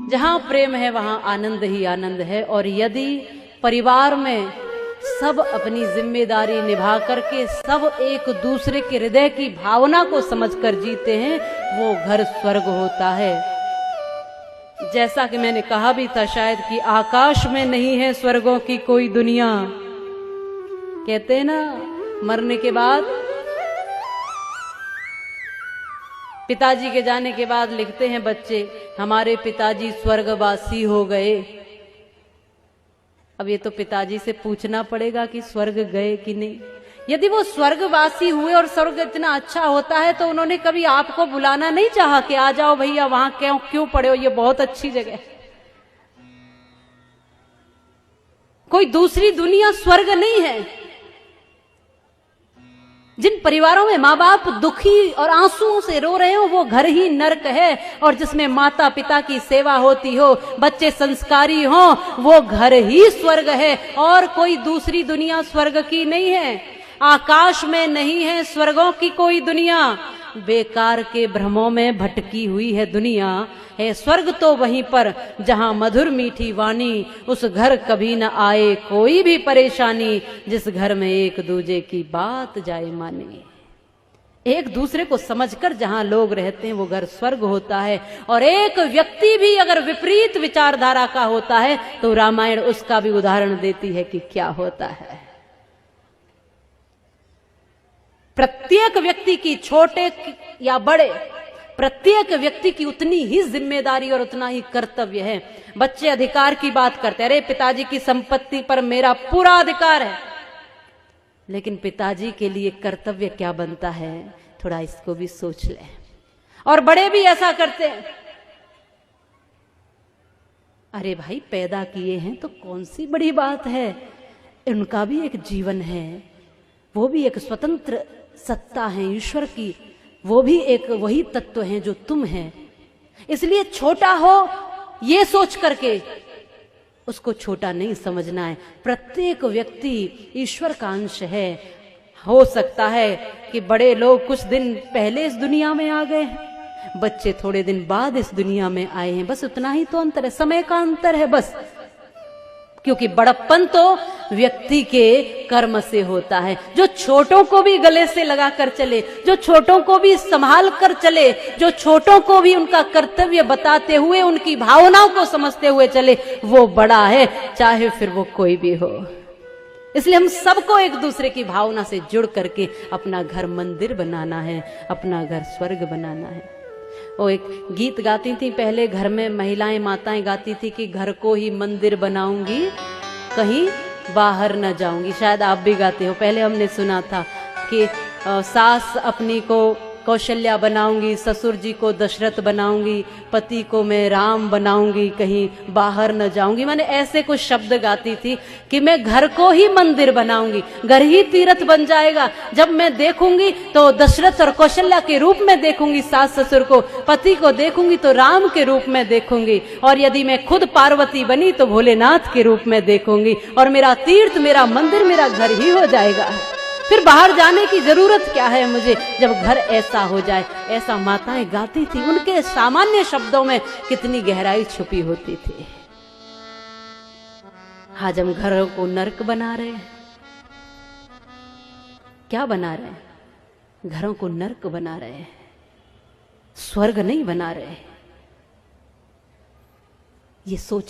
जहां प्रेम है वहां आनंद ही आनंद है। और यदि परिवार में सब अपनी जिम्मेदारी निभा करके सब एक दूसरे के हृदय की भावना को समझकर जीते हैं, वो घर स्वर्ग होता है। जैसा कि मैंने कहा भी था शायद कि आकाश में नहीं है स्वर्गों की कोई दुनिया। कहते हैं ना, मरने के बाद पिताजी के जाने के बाद लिखते हैं बच्चे, हमारे पिताजी स्वर्गवासी हो गए। अब ये तो पिताजी से पूछना पड़ेगा कि स्वर्ग गए कि नहीं। यदि वो स्वर्गवासी हुए और स्वर्ग इतना अच्छा होता है तो उन्होंने कभी आपको बुलाना नहीं चाहा कि आ जाओ भैया, वहां क्यों पड़े हो, ये बहुत अच्छी जगह है। कोई दूसरी दुनिया स्वर्ग नहीं है। जिन परिवारों में माँ बाप दुखी और आंसुओं से रो रहे हो वो घर ही नर्क है, और जिसमें माता पिता की सेवा होती हो, बच्चे संस्कारी हो, वो घर ही स्वर्ग है। और कोई दूसरी दुनिया स्वर्ग की नहीं है। आकाश में नहीं है स्वर्गों की कोई दुनिया, बेकार के भ्रमों में भटकी हुई है दुनिया है। स्वर्ग तो वहीं पर जहां मधुर मीठी वाणी, उस घर कभी न आए कोई भी परेशानी, जिस घर में एक दूजे की बात जाए माने। एक दूसरे को समझकर जहां लोग रहते हैं वो घर स्वर्ग होता है। और एक व्यक्ति भी अगर विपरीत विचारधारा का होता है तो रामायण उसका भी उदाहरण देती है कि क्या होता है। प्रत्येक व्यक्ति की, छोटे या बड़े, प्रत्येक व्यक्ति की उतनी ही जिम्मेदारी और उतना ही कर्तव्य है। बच्चे अधिकार की बात करते हैं, अरे पिताजी की संपत्ति पर मेरा पूरा अधिकार है, लेकिन पिताजी के लिए कर्तव्य क्या बनता है, थोड़ा इसको भी सोच ले। और बड़े भी ऐसा करते हैं, अरे भाई पैदा किए हैं तो कौन सी बड़ी बात है, उनका भी एक जीवन है, वो भी एक स्वतंत्र सत्ता है ईश्वर की, वो भी एक वही तत्व है जो तुम है। इसलिए छोटा हो ये सोच करके उसको छोटा नहीं समझना है। प्रत्येक व्यक्ति ईश्वर का अंश है। हो सकता है कि बड़े लोग कुछ दिन पहले इस दुनिया में आ गए हैं, बच्चे थोड़े दिन बाद इस दुनिया में आए हैं, बस उतना ही तो अंतर है, समय का अंतर है बस। क्योंकि बड़प्पन तो व्यक्ति के कर्म से होता है। जो छोटों को भी गले से लगा कर चले, जो छोटों को भी संभाल कर चले, जो छोटों को भी उनका कर्तव्य बताते हुए उनकी भावनाओं को समझते हुए चले, वो बड़ा है, चाहे फिर वो कोई भी हो। इसलिए हम सबको एक दूसरे की भावना से जुड़ करके अपना घर मंदिर बनाना है, अपना घर स्वर्ग बनाना है। वो एक गीत गाती थी पहले, घर में महिलाएं माताएं गाती थी कि घर को ही मंदिर बनाऊंगी, कहीं बाहर न जाऊंगी। शायद आप भी गाते हो, पहले हमने सुना था कि सास अपनी को कौशल्या बनाऊंगी, ससुर जी को दशरथ बनाऊंगी, पति को मैं राम बनाऊंगी, कहीं बाहर न जाऊंगी। मैंने ऐसे कुछ शब्द गाती थी कि मैं घर को ही मंदिर बनाऊंगी, घर ही तीर्थ बन जाएगा। जब मैं देखूंगी तो दशरथ और कौशल्या के रूप में देखूंगी सास ससुर को, पति को देखूंगी तो राम के रूप में देखूंगी, और यदि मैं खुद पार्वती बनी तो भोलेनाथ के रूप में देखूंगी, और मेरा तीर्थ, मेरा मंदिर, मेरा घर ही हो जाएगा। फिर बाहर जाने की जरूरत क्या है मुझे, जब घर ऐसा हो जाए। ऐसा माताएं गाती थी, उनके सामान्य शब्दों में कितनी गहराई छुपी होती थी। आज हम घरों को नर्क बना रहे हैं। क्या बना रहे हैं? घरों को नर्क बना रहे हैं, स्वर्ग नहीं बना रहे। ये सोच